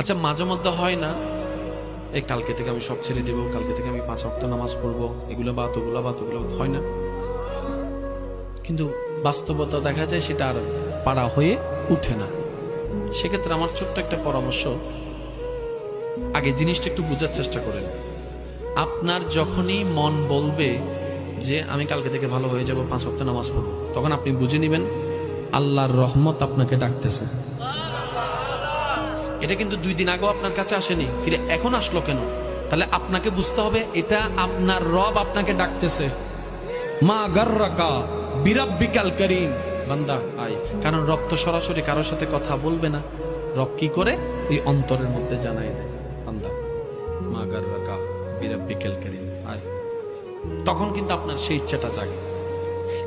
আচ্ছা মাঝে মধ্যে হয় না, এই কালকে থেকে আমি সব ছেড়ে দেবো, কালকে থেকে আমি 5 ওয়াক্ত নামাজ পড়বো, এগুলো বাত ওগুলো বাত ওগুলো হয় না? কিন্তু বাস্তবতা দেখা যায় সেটা আর পারা হয়ে উঠে না। সেক্ষেত্রে আমার ছোট্ট একটা পরামর্শ, আগে জিনিসটা একটু বোঝার চেষ্টা করেন। আপনার যখনই মন বলবে যে আমি কালকে থেকে ভালো হয়ে যাব, 5 ওয়াক্ত নামাজ পড়বো, তখন আপনি বুঝে নেবেন আল্লাহর রহমত আপনাকে ডাকতেছে। এটা কিন্তু 2 দিন আগেও আপনার কাছে আসেনি, কিন্তু এখন আসলো কেন? তাহলে আপনাকে বুঝতে হবে এটা আপনার রব আপনাকে ডাকতেছে। মা গাররাকা বিরাব্বিকাল কারীম, বান্দা আয়। কারণ রব তো সরাসরি কারোর সাথে কথা বলবে না। রব কি করে? এই অন্তরের মধ্যে জানাই দেয়, বান্দা মা গাররাকা বিরাব্বিকাল কারীম আয়। তখন কিন্তু আপনার সেই ইচ্ছাটা জাগে।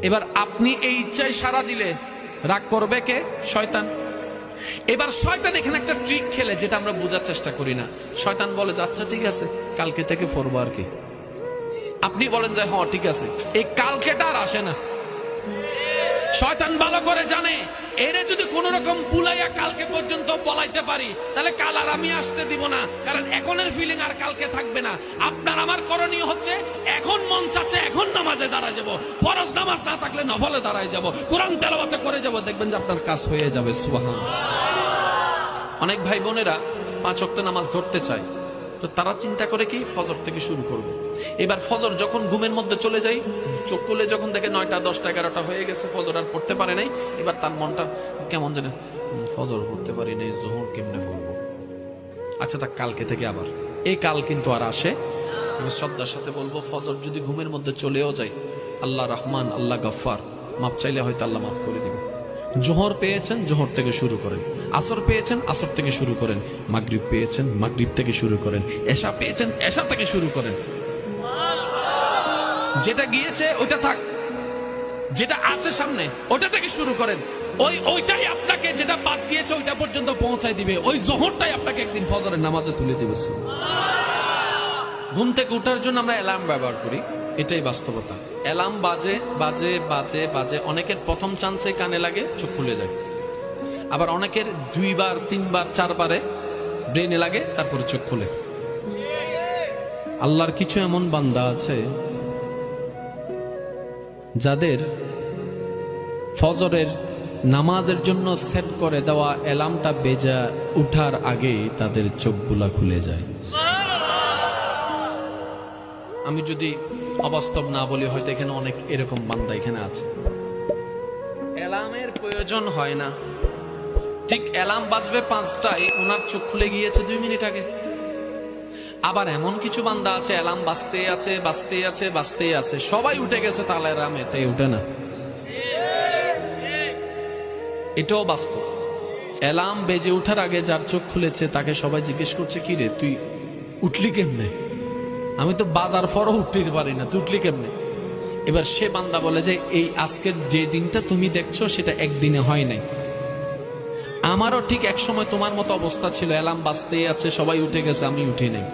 এবার আপনি এই ইচ্ছায় সাড়া দিলে রাগ করবে কে? শয়তান। এবার শয়তান এখানে একটা ট্রিক খেলে, যেটা আমরা বোঝার চেষ্টা করি না। শয়তান বলে যে আচ্ছা ঠিক আছে, কালকে থেকে পড়বো আর কি। আপনি বলেন যে হ্যাঁ ঠিক আছে, এই কালকেটা আর আসে না। শয়তান ভালো করে জানে এরে যদি কোন রকম বুলাইয়া কালকে পর্যন্ত বলাইতে পারি, তাহলে কাল আর আমি আসতে দিব না। কারণ এখনের ফিলিং আর কালকে থাকবে না। আপনার আমার করণীয় হচ্ছে, এখন মন চাচ্ছে এখন নামাজে দাঁড়ায় যাব, ফরজ নামাজ না থাকলে নফলে দাঁড়ায় যাব, কোরআন তেলাওয়াত করে যাব, দেখবেন যে আপনার কাজ হয়ে যাবে। সুবহানাল্লাহ। অনেক ভাই বোনেরা 5 ওয়াক্ত নামাজ ধরতে চায়, তো তারা চিন্তা করে কি ফজর থেকে শুরু করবে। এবার ফজর যখন ঘুমের মধ্যে চলে যায়, চোখ খুলে যখন দেখে 9টা 10টা 11টা হয়ে গেছে, ফজর আর পড়তে পারে নাই, এবার তার মনটা কেমন জানে, ফজর পড়তে পারি নাই, জোহর কেমনে পড়বো। আচ্ছা তা কালকে থেকে আবার, এই কাল কিন্তু আর আসে। আমি শ্রদ্ধার সাথে বলবো, ফজর যদি ঘুমের মধ্যে চলেও যায়, আল্লাহ রহমান, আল্লাহ গফফার, মাপ চাইলে হয়তো আল্লাহ মাফ করে দিবে। জোহর পেয়েছেন, জোহর থেকে শুরু করেন। আসর পেয়েছেন, আসর থেকে শুরু করেন। মাগরিব পেয়েছেন, মাগরিব থেকে শুরু করেন। এশা পেয়েছেন, এশা থেকে শুরু করেন। যেটা গিয়েছে ওটা থাক, যেটা আছে সামনে ওটা থেকে শুরু করেন। ওইটাই আপনাকে, যেটা বাদ দিয়েছে ওইটা পর্যন্ত পৌঁছায় দিবে। ওই জোহরটাই আপনাকে একদিন ফজরের নামাজে তুলে দিবে। ঘুম থেকে ওঠার জন্য আমরা অ্যালার্ম ব্যবহার করি, এটাই বাস্তবতা। অ্যালার্ম বাজে বাজে বাজে বাজে, অনেকের প্রথম চান্সে কানে লাগে, চোখ খুলে যায়। আবার অনেকের 2 বার 3 বার 4 বারে ব্রেনে লাগে, তারপরে চোখ খুলে। আল্লাহর কিছু এমন বান্দা আছে যাদের ফজরের নামাজের জন্য সেট করে দেওয়া অ্যালার্মটা বেজে উঠার আগেই তাদের চোখগুলা খুলে যায়। আমি যদি অবাস্তব না বলি, হয়তো এখানে অনেক এরকম বান্দা এখানে আছে, অ্যালার্মের প্রয়োজন হয় না, ঠিক অ্যালার্ম বাজবে 5টায়, ওনার চোখ খুলে গিয়েছে 2 মিনিট আগে। আবার এমন কিছু বান্দা আছে, অ্যালার্ম বাজতে আছে বাজতে আছে বাজতে আছে, সবাই উঠে গেছে, তাহলে অ্যালার্ম এতেই উঠে না। এটাও বাস্তব। অ্যালার্ম বেজে উঠার আগে যার চোখ খুলেছে, তাকে সবাই জিজ্ঞেস করছে, কি রে তুই উঠলি কেমনে? আমি তো বাজার পরও উঠতে পারি না, তুই উঠলি কেমনে? এবার সে বান্দা বলে যে এই আজকের যে দিনটা তুমি দেখছো সেটা একদিনে হয় নাই। আমারও ঠিক এক সময় তোমার মতো অবস্থা ছিল, অ্যালার্ম বাজতেই আছে, সবাই উঠে গেছে, আমি উঠি নাই।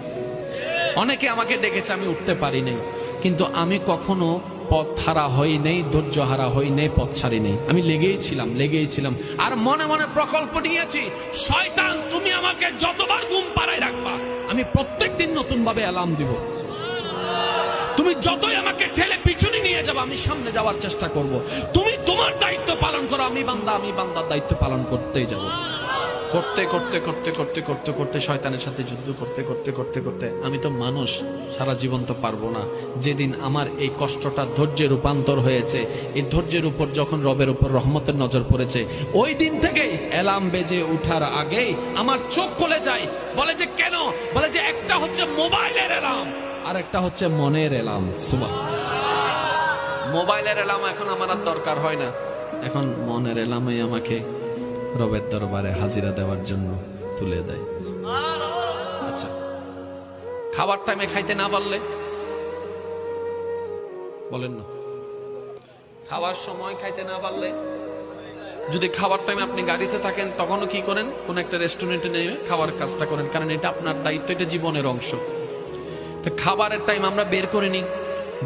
অনেকে আমাকে ডেকেছে, আমি উঠতে পারি নাই, কিন্তু আমি কখনো পথ হারা হই নাই, ধৈর্য হারা হই নাই, পথ ছাড়ি নাই। আমি লেগেই ছিলাম, আর মনে মনে প্রকল্প নিয়েছি, শয়তান তুমি আমাকে যতবার ঘুম পাড়ায় রাখবা, আমি প্রত্যেকদিন নতুন ভাবে অ্যালার্ম দিব। তুমি যতই আমাকে ঠেলে পিছনে নিয়ে যাবে, আমি সামনে যাওয়ার চেষ্টা করব। তুমি তোমার দায়িত্ব পালন করো, আমি বান্দার দায়িত্ব পালন করতেই যাব। করতে করতে করতে করতে করতে করতে শয়তানের সাথে যুদ্ধ করতে করতে করতে করতে আমি তো মানুষ, সারা জীবন তো পারবো না। যেদিন আমার এই কষ্টটা ধৈর্যে রূপান্তর হয়েছে, এই ধৈর্যের উপর যখন রবের উপর রহমতের নজর পড়েছে, ওই দিন থেকেই অ্যালার্ম বেজে উঠার আগেই আমার চোখ খুলে যায়। বলে যে কেন? বলে যে একটা হচ্ছে মোবাইলের অ্যালার্ম, আর একটা হচ্ছে মনের অ্যালার্ম। সুবহানাল্লাহ। মোবাইলের অ্যালার্ম এখন আমার আর দরকার হয় না, এখন মনের অ্যালার্মই আমাকে রবের দরবারে হাজিরা দেওয়ার জন্য তুলে দেয়। আচ্ছা, খাবার টাইমে খাইতে না পারলে বলেন না, খাওয়ার সময় খাইতে না পারলে, যদি খাবার টাইমে আপনি গাড়িতে থাকেন, তখনও কি করেন? কোন একটা রেস্টুরেন্টে নিয়ে খাবার কাজটা করেন, কারণ এটা আপনার দায়িত্ব, এটা জীবনের অংশ। তো খাবারের টাইম আমরা বের করে নিই,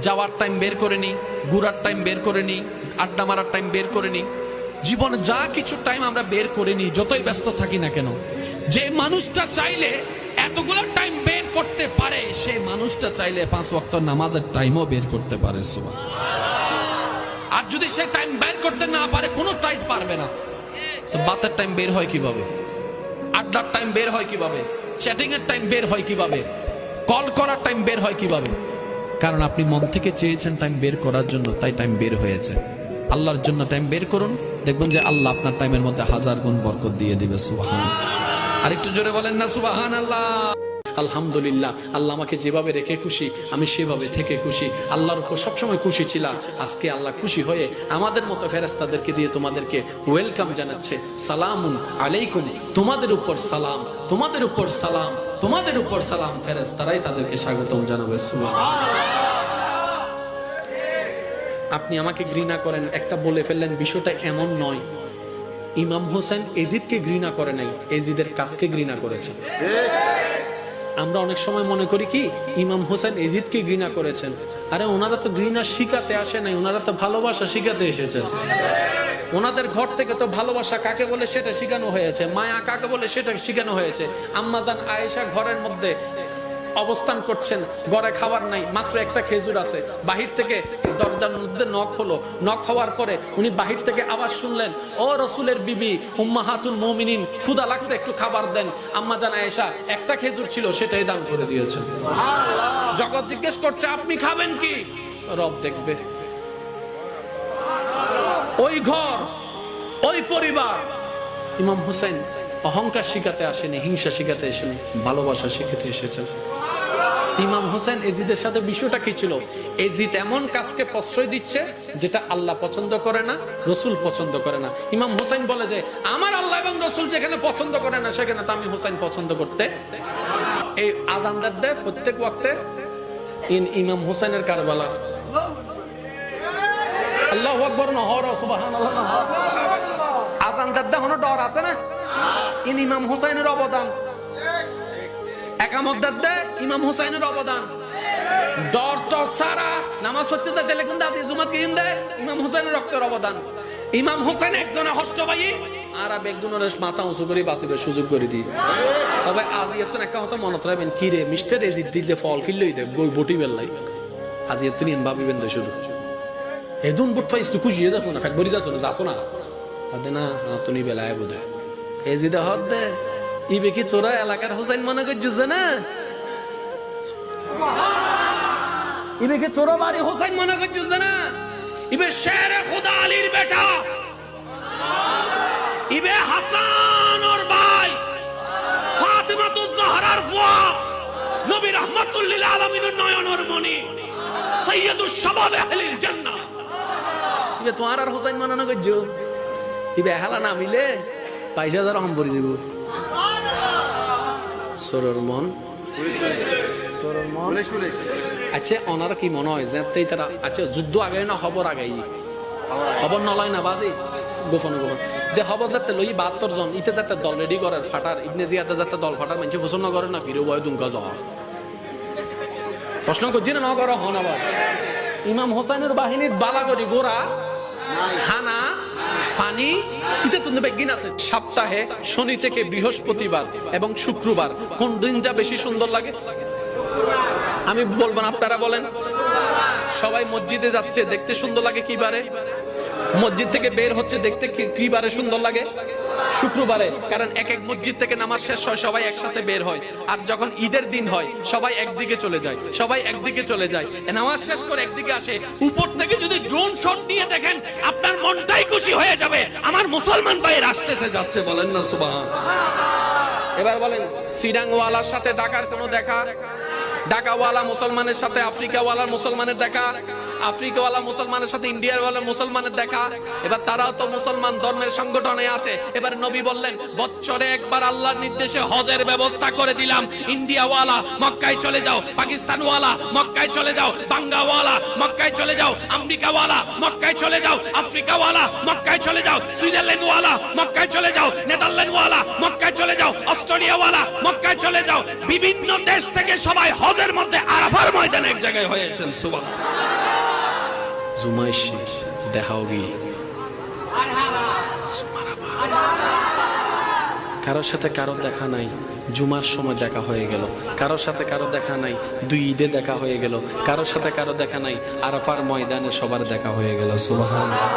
যাওয়ার টাইম বের করে নিই, ঘুরার টাইম বের করে নিই, আড্ডা মারার টাইম বের করে নিই। জীবনে যা কিছু টাইম আমরা বের করে নিই, যতই ব্যস্ত থাকি না কেন, যে মানুষটা চাইলে এতগুলো টাইম বের করতে পারে, সেই মানুষটা চাইলে 5 ওয়াক্ত নামাজের টাইমও বের করতে পারে। আর যদি সে টাইম বের করতে না পারে, কোনো টাইম পারবে না, তো বাতের টাইম বের হয় কিভাবে? আড্ডার টাইম বের হয় কিভাবে? চ্যাটিং এর টাইম বের হয় কিভাবে? কল করার টাইম বের হয় কিভাবে? কারণ আপনি মন থেকে চেয়েছেন টাইম বের করার জন্য, তাই টাইম বের হয়েছে। আল্লাহর জন্য টাইম বের করুন, দেখবেন যে আল্লাহ আপনার টাইমের মধ্যে 1000 গুণ বরকত দিয়ে দিবে। সুবহান। আরেকটু জোরে বলেন না সুবহানাল্লাহ। আলহামদুলিল্লাহ, আল্লাহ আমাকে যেভাবে রেখে খুশি, আমি সেভাবে থেকে খুশি। আল্লাহর উপর সবসময় খুশি ছিলাম। আজকে আল্লাহ খুশি হয়ে আমাদের মতো ফেরেশতাদেরকে দিয়ে তোমাদেরকে ওয়েলকাম জানাচ্ছে। সালামুন আলাইকুম, তোমাদের উপর সালাম, তোমাদের উপর সালাম, তোমাদের উপর সালাম। ফেরেশতারাই তাদেরকে স্বাগতম জানাবে। সুবহানাল্লাহ। আপনি আমাকে ঘৃণা করেন, একটা বলে ফেললেন, বিষয়টা এমন নয়। ইমাম হোসেন এজিদকে ঘৃণা করে নাই, এজিদের কাজকে ঘৃণা করেছে। আমরা অনেক সময় মনে করি কি ইমাম হোসেন এজিদকে ঘৃণা করেছেন। আরে ওনারা তো ঘৃণা শিখাতে আসে নাই, ওনারা তো ভালোবাসা শিখাতে এসেছেন। ওনাদের ঘর থেকে তো ভালোবাসা কাকে বলে সেটা শিখানো হয়েছে, মায়া কাকে বলে সেটা শিখানো হয়েছে। আম্মাজান আয়েশা ঘরের মধ্যে অবস্থান করছেন, ঘরে খাবার নাই, মাত্র একটা খেজুর আছে। বাহির থেকে দরজার মধ্যে নক হলো, নক হওয়ার পরে উনি বাহির থেকে আওয়াজ শুনলেন, ও রসুলের বিবি উম্মাহাতুল মুমিনিন, ক্ষুধা লাগছে, একটু খাবার দেন। আম্মা জান আয়েশা একটা খেজুর ছিল, সেটাই দান করে দিয়েছেন। জগৎ জিজ্ঞেস করছে আপনি খাবেন কি? রব দেখবে। ওই ঘর, ওই পরিবার। ইমাম হোসেন অহংকার শিখাতে আসেনি, হিংসা শিখাতে আসেনি, ভালোবাসা শিখাতে এসেছেন। ইমাম হোসেন এজিদের সাথে বিষয়টা কি ছিল? এজিদ এমন কাজকে প্রশ্রয় দিচ্ছে যেটা আল্লাহ পছন্দ করে না, রসুল পছন্দ করে না। ইমাম হোসেন বলে যে আমার আল্লাহ এবং রসুল যেখানে পছন্দ করে না, সেখানে তো আমি হোসেন পছন্দ করতে। এই আজানদার দেয় প্রত্যেক ওয়াক্তে ইমাম হোসেনের কারবালা। আল্লাহু আকবার না হর সুবহানাল্লাহ না হর। আজানদার দেয় হনো ডর আছে না, ইমাম হোসেনের অবদান। একামতদার দেয় ইমাম হোসেনের অবদান। ডর টর সারা নামাজ পড়তে যায় তেলেকুন দাদি জুমাত গিয়ে দেয় ইমাম হোসেনের রক্তের অবদান। ইমাম হোসেন একজনে হষ্ট ভাই আর বেগুনের মাথা উঁচু করে বাঁচিবে সুযোগ করে দিই। তবে আজ এত একটা কথা মনত রাখবেন, কি রে মিস্টার এজিদ দিলে ফল কিনলেই দেব বই বটি বেল্লাই। আজ এত নিন ভাবিবেন তো শুধু এদুন বুট ফাইস তো খুশি দেখো না, ফ্যাট বরি যাচ্ছ না, যাচ্ছ না আদে না তুমি বেলায় বোধ হয় এজিদে হদ দে ইবে কি তোরা এলাকার হোসেন মনে করছিস না? ইবে কি তোরা বাড়ি হোসেন মনে করছিস না? ইবে শেরে খুদা আলীর বেটা, ইবে হাসান ওর ভাই, ফাতিমাতুজ জাহরার ফুয়া, নবী রাহমাতুল লিল আলামিনের নয়নের মনি, সাইয়্যিদুশ শাবাব আহলিল জান্নাহ। ইবে তোমার আর হোসেন মনে না করছো? ইবে হালা না মিলে ২২,০০০ রহম পড়ে যাব। সরর মন, সরর মন। আচ্ছা ওনারা কি মনে হয় যে তারা আচ্ছা যুদ্ধ আগে না খবর আগে খবর নলয় না বাজি গোপন গোপন দে খবর যাতে লই ৭২ জন ইতে যাতে দল রেডি করার ফাটার ইবনে জিয়াদে যাতে দল ফাটার মানুষ পছন্দ করে না, বিরো বয় দুঙ্গা যাওয়া প্রশ্ন করছি না নগর হন। আবার ইমাম হোসেনের বাহিনীর বালাগরি গোড়া খানা ফানি ইতে তো বেগিন আছে। সপ্তাহে শনি থেকে বৃহস্পতিবার এবং শুক্রবার কোন দিনটা বেশি সুন্দর লাগে? আমি বলবো না, আপনারা বলেন। সবাই মসজিদে যাচ্ছে, দেখতে সুন্দর লাগে কি বারে? মসজিদ থেকে বের হচ্ছে, দেখতে কি বারে সুন্দর লাগে? শুক্রবারে। কারণ এক এক মসজিদ থেকে নামাজ শেষ হয়, সবাই একসাথে বের হয়। আর যখন ঈদের দিন হয় সবাই একদিকে চলে যায়, সবাই একদিকে চলে যায়, নামাজ শেষ করে একদিকে আসে। উপর থেকে যদি ড্রোন শট নিয়ে দেখেন আপনার মনটাই খুশি হয়ে যাবে, আমার মুসলমান ভাইয়ের আসতেছে যাচ্ছে। বলেন না সুবহান। এবার বলেন সিডাংওয়ালার সাথে ঢাকার কোনো দেখা? ঢাকাওয়ালা মুসলমানের সাথে আফ্রিকাওয়ালার মুসলমানের দেখা, আফ্রিকাওয়ালা মুসলমানের সাথে ইন্ডিয়াওয়ালা মুসলমানের দেখা। এবার তারাও তো মুসলমান ধর্মের সংগঠনে আছে। এবার নবী বললেন বছরে একবার আল্লাহর নির্দেশে হজের ব্যবস্থা করে দিলাম। ইন্ডিয়াওয়ালা মক্কায় চলে যাও, পাকিস্তানওয়ালা মক্কায় চলে যাও, বাঙ্গাওয়ালা মক্কায় চলে যাও, আমেরিকাওয়ালা মক্কায় চলে যাও, আফ্রিকাওয়ালা মক্কায় চলে যাও, সুইজারল্যান্ডওয়ালা মক্কায় চলে যাও, নেদারল্যান্ডওয়ালা মক্কায় চলে যাও, অস্ট্রেলিয়াওয়ালা মক্কায় চলে যাও। বিভিন্ন দেশ থেকে সবাই হজের মধ্যে আরাফার ময়দানে এক জায়গায় হয়েছেন। সুবহানাল্লাহ। জুমাইশি দেখাওগি কারোর সাথে কারো দেখা নাই, জুমার সময় দেখা হয়ে গেল। কারোর সাথে কারো দেখা নাই, 2 ঈদে দেখা হয়ে গেল। কারোর সাথে কারো দেখা নাই, আরাফার ময়দানে সবার দেখা হয়ে গেল। সুবহানাল্লাহ।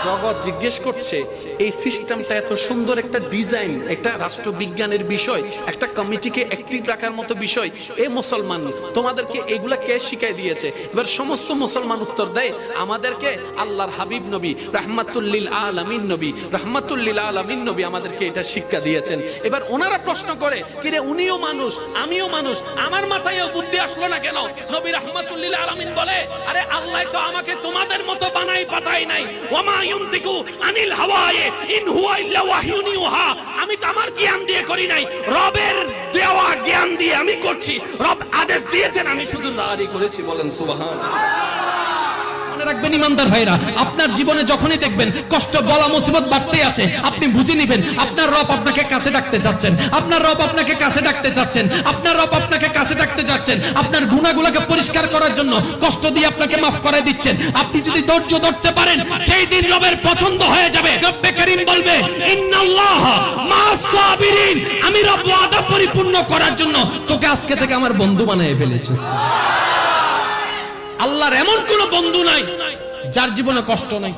জগৎ জিজ্ঞেস করছে এই সিস্টেমটা এত সুন্দর একটা ডিজাইন, একটা রাষ্ট্রবিজ্ঞানের বিষয়, একটা কমিটিকে অ্যাক্টিভ রাখার মতো বিষয়, এই মুসলমান তোমাদেরকে এগুলা কে শিখাই দিয়েছে? এবার সমস্ত মুসলমান উত্তর দেয় আমাদেরকে আল্লাহর হাবিব নবী রাহমাতুল্লিল আলামিন নবী, রাহমাতুল্লিল আলামিন নবী আমাদেরকে এটা শিক্ষা দিয়েছেন। এবার ওনারা প্রশ্ন করে কিরে উনিও মানুষ আমিও মানুষ, আমার মাথায়ও বুদ্ধি আসলো না কেন? নবী রাহমাতুল্লিল আলামিন বলে আরে আল্লাহ তো আমাকে তোমাদের মতো বানাই পাঠাই নাই। ওয়ামা ইউনতিকু আনিল হাওয়ায়ে ইন হুয়া ইল্লা ওয়াহয়ুন ইউহা। আমি তো আমার জ্ঞান দিয়ে করি নাই, রবের দেওয়া জ্ঞান দিয়ে আমি করছি। রব আদেশ দিয়েছেন, আমি শুধু জারি করেছি। বলেন সুবহানাল্লাহ। মনে রাখবেন ইমানদার ভাইরা, আপনার জীবনে যখনই দেখবেন কষ্ট বলা মুসিবত বাড়তে আছে, আপনি বুঝে নেবেন আপনার রব আপনাকে কাছে ডাকতে যাচ্ছেন। আপনার রব আপনাকে কাছে ডাকতে যাচ্ছেন। আপনার রব আপনাকে কাছে ডাকতে যাচ্ছেন। আপনার গুনাহগুলোকে পরিষ্কার করার জন্য কষ্ট দিয়ে আপনাকে মাফ করে দিচ্ছেন। আপনি যদি ধৈর্য ধরতে পারেন, সেই দিন রবের পছন্দ হয়ে যাবে। রব্বে কারীম বলবে ইন্নাল্লাহ মা'আস সাবিরিন, আমি রব ওয়াদা পরিপূর্ণ করার জন্য তোকে আজকে থেকে আমার বন্ধু বানিয়ে ফেলেছি। আল্লাহর এমন কোন বন্ধু নাই যার জীবনে কষ্ট নাই।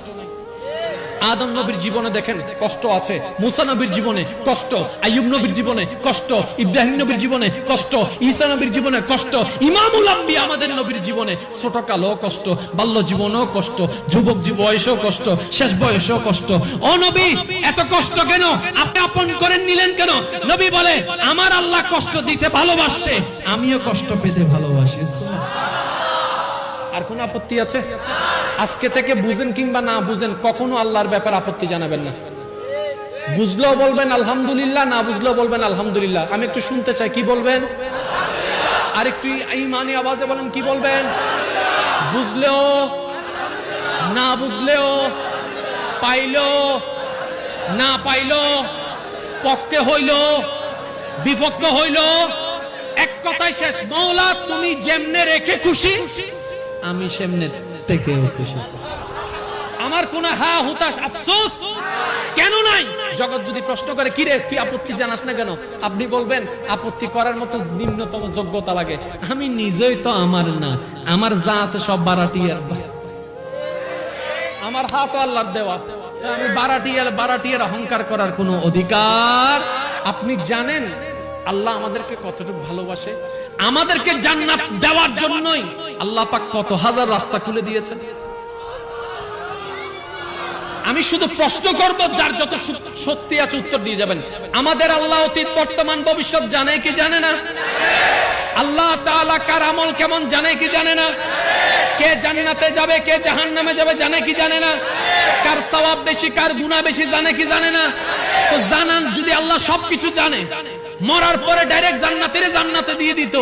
আদম নবীর জীবনে দেখেন কষ্ট আছে, মুসা নবীর জীবনে কষ্ট, আইয়ুব নবীর জীবনে কষ্ট, ইব্রাহিম নবীর জীবনে কষ্ট, ঈসা নবীর জীবনে কষ্ট, ইমামুল আম্বিয়া আমাদের নবীর জীবনে ছোটকালও কষ্ট, বাল্য জীবনেও কষ্ট, যুবক বয়সেও কষ্ট, শেষ বয়সেও কষ্ট। ও নবী এত কষ্ট কেন? আপনি আপন করে নিলেন কেন? নবী বলে আমার আল্লাহ কষ্ট দিতে ভালোবাসে, আমিও কষ্ট পেতে ভালোবাসি। আর কোন আপত্তি আছে? আজকে থেকে বুঝেন কিংবা না বুঝেন, কখনো আল্লাহর ব্যাপারে আপত্তি জানাবেন না। বুঝলেও বলবেন আলহামদুলিল্লাহ, না বুঝলেও বলবেন আলহামদুলিল্লাহ। আমি একটু শুনতে চাই, কি বলবেন? আর একটু ঈমানি আওয়াজে বলেন, কি বলবেন? বুঝলেও না বুঝলেও, পাইলো না পাইলো, পক্ষে হইল বিপক্ষে হইল, এক কথায় শেষ। মওলা তুমি যেমনে রেখে খুশি, আমি সেমনে থেকে খুশি। আমার কোন হা হুতাশ আফসোস কেন নাই? জগৎ যদি প্রশ্ন করে কি রে কি আপত্তি জানাস না কেন, আপনি বলবেন আপত্তি করার মতো নিম্নতম যোগ্যতা লাগে। আমি নিজেই তো আমার না, আমার যা আছে সব বারাটিয়ার। আমার হাত আল্লাহর দেওয়া, আমি বারাটিয়ার অহংকার করার কোনো অধিকার। আপনি জানেন আল্লাহ আমাদেরকে কতটুকু ভালোবাসে? আমাদেরকে জান্নাত দেওয়ার জন্যই আল্লাহ পাক কত হাজার রাস্তা খুলে দিয়েছেন। আমি শুধু প্রশ্ন করব, যার যত শক্তি আছে উত্তর দিয়ে যাবেন। আমাদের আল্লাহ অতীত বর্তমান ভবিষ্যৎ জানে কি জানে না? আল্লাহ তাআলা কার আমল কেমন জানে কি জানে না? কে জান্নাতে যাবে কে জাহান্নামে যাবে জানে কি জানে না? কার সওয়াব বেশি কার গুনাহ বেশি জানে কি জানে না? তো জানান, যদি আল্লাহ সবকিছু জানে, মরার পরে ডাইরেক্ট জান্নাতে দিয়ে দিত,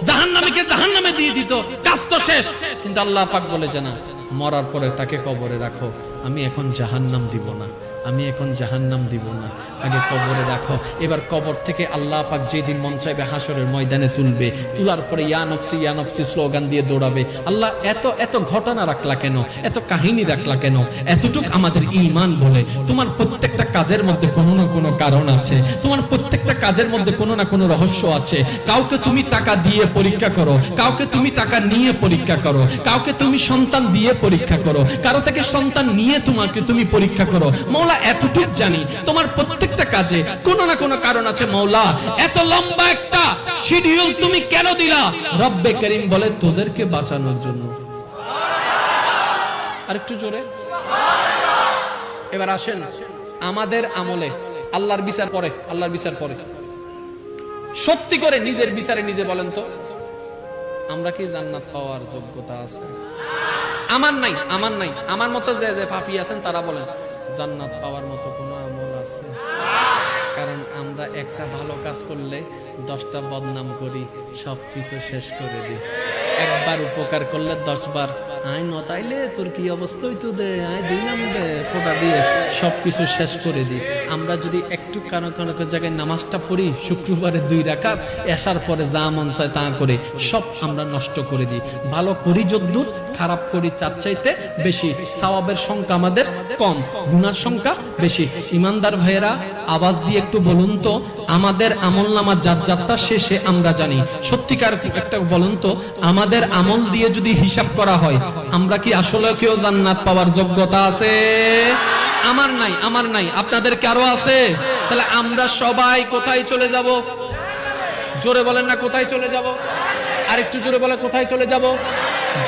জাহান্নামীকে জাহান্নামে দিয়ে দিত, কাজ তো শেষ। কিন্তু আল্লাহ পাক বলেছে না, মরার পরে তাকে কবরে রাখো, আমি এখন জাহান্নাম দিব না, আমি এখন জাহান্নাম দিব না, আগে কবরে রাখো। এবার কবর থেকে আল্লাহ পাক যেদিন মন চাইবে হাসরের ময়দানে তুলবে, তোলার পরে ইয়া নফসি স্লোগান দিয়ে দৌড়াবে। আল্লাহ এত এত ঘটনা রাখলা কেন, এত কাহিনী রাখলা কেন? এতটুক আমাদের ঈমান বলে তোমার প্রত্যেকটা কাজের মধ্যে কোনো না কোনো কারণ আছে, তোমার প্রত্যেকটা কাজের মধ্যে কোনো না কোনো রহস্য আছে। কাউকে তুমি টাকা দিয়ে পরীক্ষা করো, কাউকে তুমি টাকা নিয়ে পরীক্ষা করো, কাউকে তুমি সন্তান দিয়ে পরীক্ষা করো, কারো থেকে সন্তান নিয়ে তুমি পরীক্ষা করো। মওলা এতটুক জানি তোমার প্রত্যেকটা কাজে কোনো না কোনো কারণ আছে। মওলা এত লম্বা একটা শিডিউল তুমি কেন দিলা? রব্বে করিম বলে তোদেরকে বাঁচানোর জন্য। আরেকটু জোরে। এবার আসেন আমাদের আমলে আল্লাহর বিচার পরে, আল্লাহর বিচার পরে সত্যি করে নিজের বিচারে নিজে বলেন তো, আমরা কি জান্নাত পাওয়ার যোগ্যতা আছে? আমার নাই, আমার নাই। আমার মতো যে ফাফি আছেন তারা বলেন জান্নাত পাওয়ার মতো কোনো আমল আছে? কারণ আমরা একটা ভালো কাজ করলে 10টা বদনাম করি, সবকিছু শেষ করে দিই। একবার উপকার করলে 10 বার আয় নতাইলে তোর কি অবস্থা হইতো দে, আয় দিলাম দে ফোটা দিয়ে সবকিছু শেষ করে দিই। আমরা যদি একটু একটু কারো কারো জায়গায় নামাজটা পড়ি, শুক্রবারে 2 রাকাত, এশার পরে যা মন চায় তা করে সব আমরা নষ্ট করে দিই। ভালো করি যদ্দূর, খারাপ করি তার চাইতে বেশি। সওয়াবের সংখ্যা আমাদের কম, গুনার সংখ্যা বেশি। ইমানদার ভাইয়েরা, আওয়াজ দিয়ে একটু বলুন তো, আমাদের আমলনামার যাত্রা শেষে আমরা জানি, সত্যিকার একটা বলুন তো, আমাদের আমল দিয়ে যদি হিসাব করা হয়, আমরা কি আসলে কেউ জান্নাত পাওয়ার যোগ্যতা আছে? আমার নাই, আমার নাই, আপনাদের কারো আছে? তাহলে আমরা সবাই কোথায় চলে যাব? জোরে বলেন না, কোথায় চলে যাব? আর একটু জোরে বলে, কোথায় চলে যাব?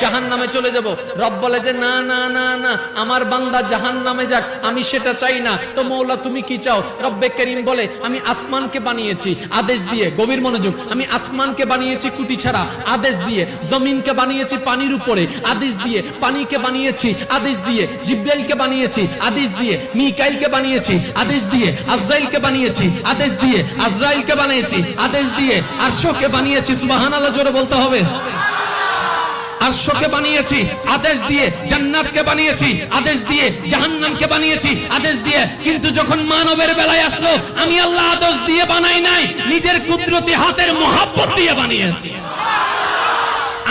জাহান্নামে চলে যাব। রব বলে যে না না না না, আমার বান্দা জাহান্নামে যাক, আমি সেটা চাই না। তো মৌলা তুমি কি চাও? রব্বে করিম বলে আমি আসমানকে বানিয়েছি আদেশ দিয়ে, গভীর মনোযোগ, আমি আসমানকে বানিয়েছি কুটি ছাড়া আদেশ দিয়ে, জমিনকে বানিয়েছি পানির উপরে আদেশ দিয়ে, পানিকে বানিয়েছি আদেশ দিয়ে, জিব্রাইলকে বানিয়েছি আদেশ দিয়ে, মিকাইলকে বানিয়েছি আদেশ দিয়ে, আজরাইলকে বানিয়েছি আদেশ দিয়ে, আজরাইলকে বানিয়েছি আদেশ দিয়ে, আরশকে বানিয়েছি, সুবহানাল্লাহ জোরে বলতে হবে, আরশকে বানিয়েছি আদেশ দিয়ে, জান্নাতকে বানিয়েছি আদেশ দিয়ে, জাহান্নামকে বানিয়েছি আদেশ দিয়ে। কিন্তু যখন মানবের বেলায় আসলো, আমি আল্লাহ আদেশ দিয়ে বানাই নাই, নিজের কুদরতি হাতের মোহাব্বত দিয়ে বানিয়েছি।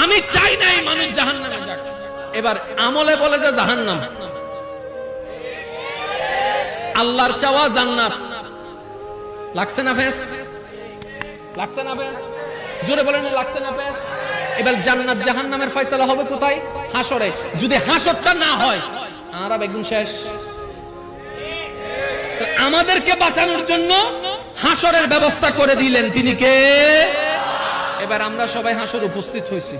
আমি চাই নাই মানুষ জাহান্নামে যাক। এবার আমলে বলে যে জাহান্নাম, আল্লাহর চাওয়া জান্নাত। লাগছে না ফেস? লাগছে না ফেস? জোরে বলেন, লাগছে না ফেস? এবার জান্নাত জাহান্নামের ফয়সালা হবে কোথায়? হাসরে। যদি হাসরটা না হয়, আর বেগুন শেষ। আমাদেরকে বাঁচানোর জন্য হাসরের ব্যবস্থা করে দিলেন, তিনি কে? এবার আমরা সবাই হাসর উপস্থিত হয়েছি।